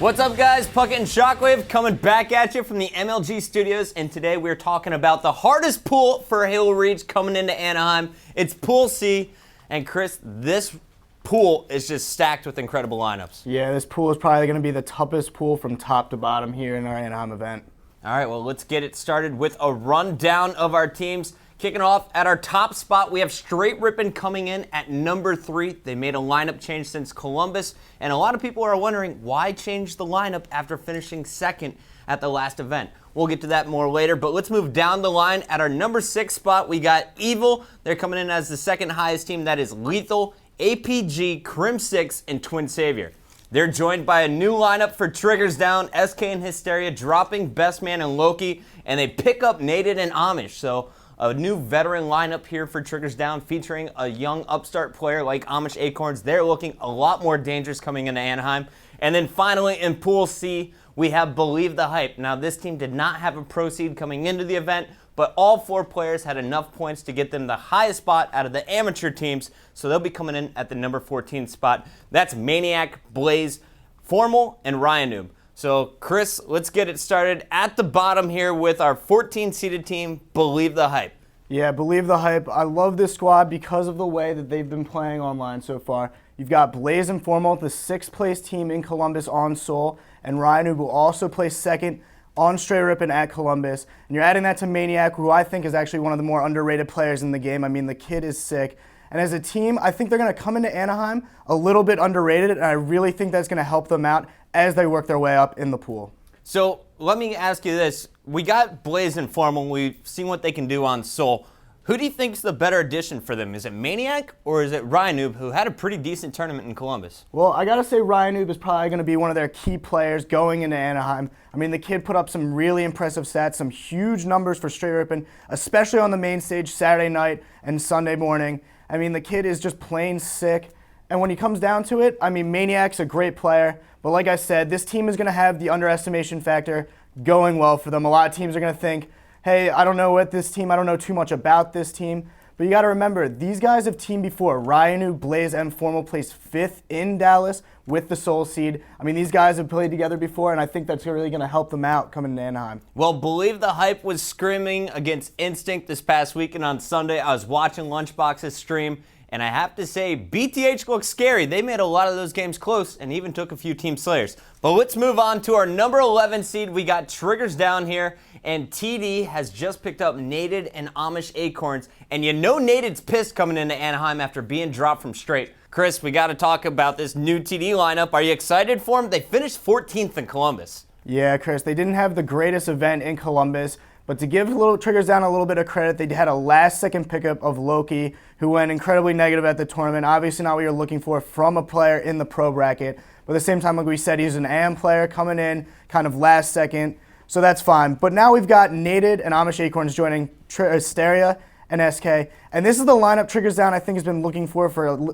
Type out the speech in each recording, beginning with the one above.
What's up, guys? Puckett and Shockwave coming back at you from the MLG studios, and today we're talking about the hardest pool for Halo Reach coming into Anaheim. It's Pool C, and Chris, this pool is just stacked with incredible lineups. Yeah, this pool is probably going to be the toughest pool from top to bottom here in our Anaheim event. All right, well, let's get it started with a rundown of our teams. Kicking off at our top spot, we have Straight Rippin' coming in at number 3. They made a lineup change since Columbus, and a lot of people are wondering why change the lineup after finishing second at the last event. We'll get to that more later, but let's move down the line. At our number 6 spot, we got Evil. They're coming in as the second highest team. That is Lethal, APG, Crim 6, and Twin Savior. They're joined by a new lineup for Triggers Down, SK and Hysteria, dropping Best Man and Loki, and they pick up Nated and Amish. So a new veteran lineup here for Triggers Down, featuring a young upstart player like Amish Acorns. They're looking a lot more dangerous coming into Anaheim. And then finally in Pool C, we have Believe the Hype. Now, this team did not have a pro seed coming into the event, but all 4 players had enough points to get them the highest spot out of the amateur teams, so they'll be coming in at the number 14 spot. That's Maniac, Blaze, Formal, and Ryan Noob. So, Chris, let's get it started at the bottom here with our 14-seeded team, Believe the Hype. Yeah, Believe the Hype. I love this squad because of the way that they've been playing online so far. You've got Blaze and Formal, the 6th place team in Columbus on Seoul, and Ryan, who will also place second on Straight Rippin' at Columbus. And you're adding that to Maniac, who I think is actually one of the more underrated players in the game. I mean, the kid is sick. And as a team, I think they're going to come into Anaheim a little bit underrated, and I really think that's going to help them out as they work their way up in the pool. So let me ask you this. We got Blaze and Formal. We've seen what they can do on Seoul. Who do you think is the better addition for them? Is it Maniac or is it Ryan Noob, who had a pretty decent tournament in Columbus? Well, I got to say Ryan Noob is probably going to be one of their key players going into Anaheim. I mean, the kid put up some really impressive stats, some huge numbers for Straight Rippin', especially on the main stage Saturday night and Sunday morning. I mean, the kid is just plain sick. And when he comes down to it, I mean, Maniac's a great player. But like I said, this team is going to have the underestimation factor going well for them. A lot of teams are going to think, hey, I don't know too much about this team. But you got to remember, these guys have teamed before. Ryanu, Blaze, and Formal placed 5th in Dallas with the Soul Seed. I mean, these guys have played together before, and I think that's really going to help them out coming to Anaheim. Well, Believe the Hype was screaming against Instinct this past weekend on Sunday. I was watching Lunchbox's stream, and I have to say, BTH looks scary. They made a lot of those games close and even took a few Team Slayers. But let's move on to our number 11 seed. We got Triggers Down here, and TD has just picked up Nated and Amish Acorns. And you know Nated's pissed coming into Anaheim after being dropped from Straight. Chris, we got to talk about this new TD lineup. Are you excited for them? They finished 14th in Columbus. Yeah, Chris, they didn't have the greatest event in Columbus. But to give Triggers Down a little bit of credit, they had a last-second pickup of Loki, who went incredibly negative at the tournament. Obviously not what you're looking for from a player in the pro bracket. But at the same time, like we said, he's an AM player coming in kind of last second. So that's fine. But now we've got Nated and Amish Acorns joining Hysteria and SK. And this is the lineup Triggers Down I think has been looking for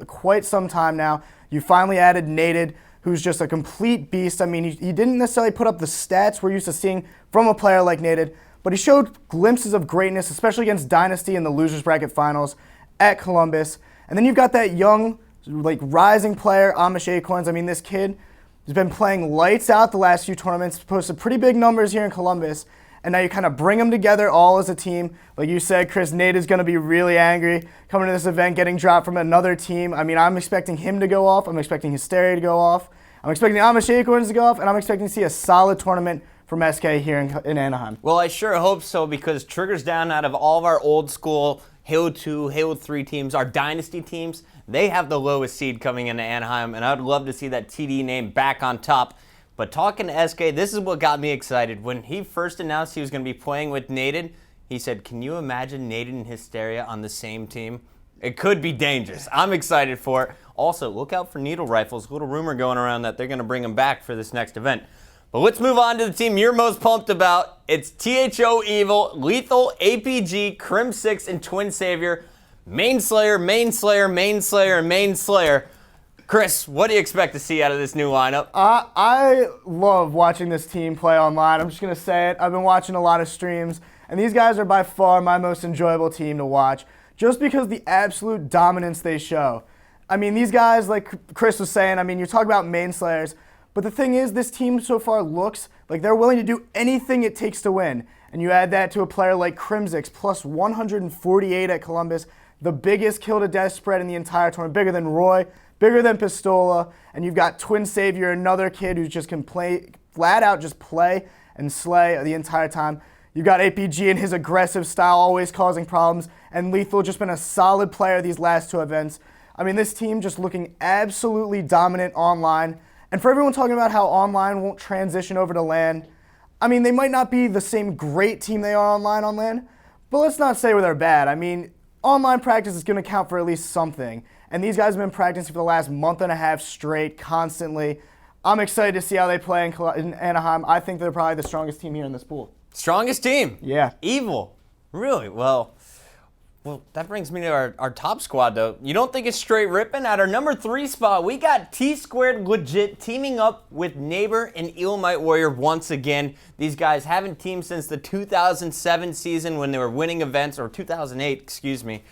quite some time now. You finally added Nated, who's just a complete beast. I mean, he didn't necessarily put up the stats we're used to seeing from a player like Nated, but he showed glimpses of greatness, especially against Dynasty in the losers bracket finals at Columbus. And then you've got that young, rising player, Amish Acorns. I mean, this kid has been playing lights out the last few tournaments, posted pretty big numbers here in Columbus. And now you kind of bring them together all as a team. Like you said, Chris, Nate is going to be really angry coming to this event, getting dropped from another team. I mean, I'm expecting him to go off. I'm expecting Hysteria to go off. I'm expecting the Amish Acorns to go off. And I'm expecting to see a solid tournament from SK here in Anaheim. Well, I sure hope so, because Triggers Down, out of all of our old school Halo 2, Halo 3 teams, our Dynasty teams, they have the lowest seed coming into Anaheim, and I would love to see that TD name back on top. But talking to SK, this is what got me excited. When he first announced he was going to be playing with Nated, he said, can you imagine Nated and Hysteria on the same team? It could be dangerous. I'm excited for it. Also, look out for needle rifles. Little rumor going around that they're going to bring them back for this next event. But let's move on to the team you're most pumped about. It's THO Evil, Lethal, APG, Crim 6, and Twin Savior. Main Slayer, Main Slayer, Main Slayer, and Main Slayer. Chris, what do you expect to see out of this new lineup? I love watching this team play online. I'm just going to say it. I've been watching a lot of streams, and these guys are by far my most enjoyable team to watch, just because of the absolute dominance they show. I mean, these guys, like Chris was saying, I mean, you talk about main slayers, But the thing is, this team so far looks like they're willing to do anything it takes to win. And you add that to a player like Crimsix, plus 148 at Columbus, the biggest kill-to-death spread in the entire tournament, bigger than Roy, bigger than Pistola, and you've got Twin Savior, another kid who just can play, flat out just play and slay the entire time. You've got APG and his aggressive style always causing problems, and Lethal just been a solid player these last two events. I mean, this team just looking absolutely dominant online. And for everyone talking about how online won't transition over to LAN, I mean, they might not be the same great team they are online on LAN, but let's not say they're bad. I mean, online practice is going to count for at least something. And these guys have been practicing for the last month and a half straight, constantly. I'm excited to see how they play in Anaheim. I think they're probably the strongest team here in this pool. Strongest team? Yeah. Evil. Really? Well, that brings me to our top squad, though. You don't think it's straight ripping? At our number 3 spot, we got Tsquared Legit teaming up with Neighbor and Elamite Warrior once again. These guys haven't teamed since the 2007 season when they were winning events, or 2008, excuse me.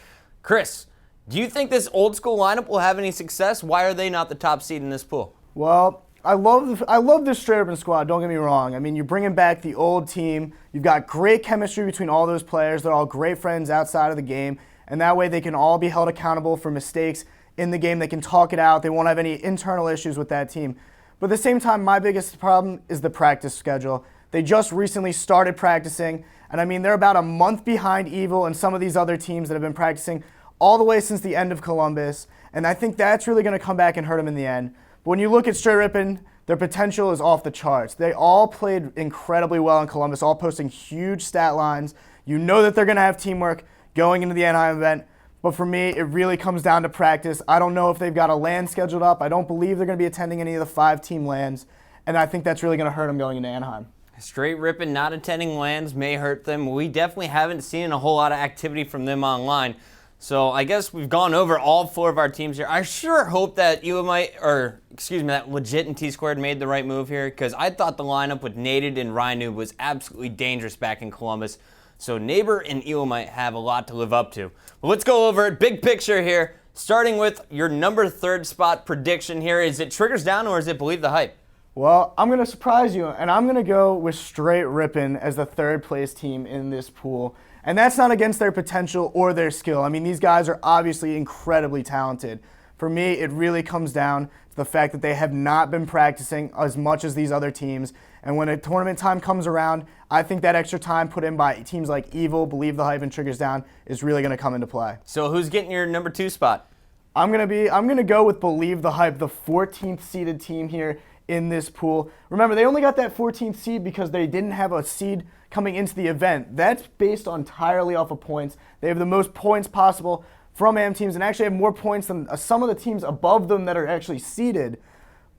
Chris, do you think this old school lineup will have any success? Why are they not the top seed in this pool? Well, I love this straight ripping squad, don't get me wrong. I mean, you're bringing back the old team. You've got great chemistry between all those players. They're all great friends outside of the game. And that way they can all be held accountable for mistakes in the game. They can talk it out. They won't have any internal issues with that team. But at the same time, my biggest problem is the practice schedule. They just recently started practicing. And I mean, they're about a month behind Evil and some of these other teams that have been practicing all the way since the end of Columbus. And I think that's really going to come back and hurt them in the end. When you look at straight ripping, their potential is off the charts. They all played incredibly well in Columbus, all posting huge stat lines. You know that they're going to have teamwork going into the Anaheim event. But for me, it really comes down to practice. I don't know if they've got a LAN scheduled up. I don't believe they're going to be attending any of the 5-team LANs. And I think that's really going to hurt them going into Anaheim. Straight ripping, not attending LANs may hurt them. We definitely haven't seen a whole lot of activity from them online. So I guess we've gone over all 4 of our teams here. I sure hope that that Legit and Tsquared made the right move here, because I thought the lineup with Naded and Rhino was absolutely dangerous back in Columbus. So Neighbor and Elamite have a lot to live up to. But let's go over it. Big picture here. Starting with your number 3 spot prediction here. Is it Triggers Down or is it Believe the Hype? Well, I'm going to surprise you, and I'm going to go with Straight Rippin' as the 3rd place team in this pool. And that's not against their potential or their skill. I mean, these guys are obviously incredibly talented. For me, it really comes down to the fact that they have not been practicing as much as these other teams. And when a tournament time comes around, I think that extra time put in by teams like Evil, Believe the Hype, and Triggers Down is really going to come into play. So who's getting your number 2 spot? I'm going to go with Believe the Hype, the 14th seeded team here in this pool. Remember, they only got that 14th seed because they didn't have a seed coming into the event. That's based entirely off of points. They have the most points possible from AM teams and actually have more points than some of the teams above them that are actually seeded.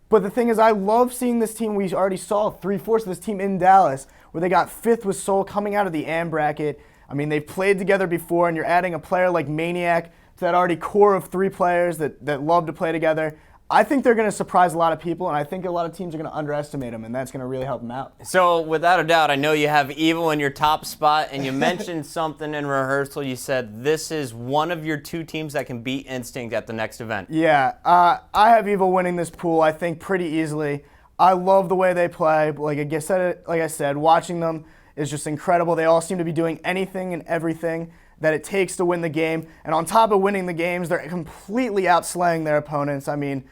But the thing is, I love seeing this team. We already saw 3/4 of this team in Dallas, where they got 5th with Seoul coming out of the AM bracket. I mean, they've played together before, and you're adding a player like Maniac to that already core of 3 players that love to play together. I think they're going to surprise a lot of people, and I think a lot of teams are going to underestimate them, and that's going to really help them out. So, without a doubt, I know you have Evil in your top spot, and you mentioned something in rehearsal. You said this is one of your 2 teams that can beat Instinct at the next event. Yeah, I have Evil winning this pool, I think, pretty easily. I love the way they play. Like I said, watching them is just incredible. They all seem to be doing anything and everything that it takes to win the game. And on top of winning the games, they're completely outslaying their opponents. I mean,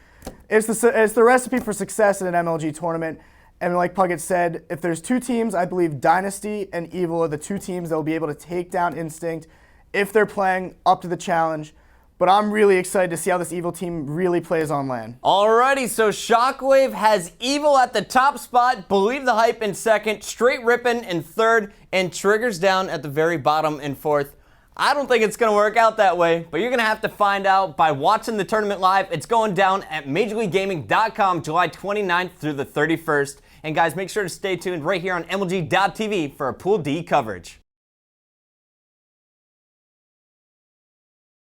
it's the recipe for success in an MLG tournament. And like Puckett said, if there's 2 teams, I believe Dynasty and Evil are the 2 teams that will be able to take down Instinct if they're playing up to the challenge. But I'm really excited to see how this Evil team really plays on LAN. Alrighty, so Shockwave has Evil at the top spot, Believe the Hype in 2nd, Straight Rippin' in 3rd, and Triggers Down at the very bottom in 4th. I don't think it's going to work out that way, but you're going to have to find out by watching the tournament live. It's going down at MajorLeagueGaming.com July 29th through the 31st. And guys, make sure to stay tuned right here on MLG.tv for our Pool D coverage.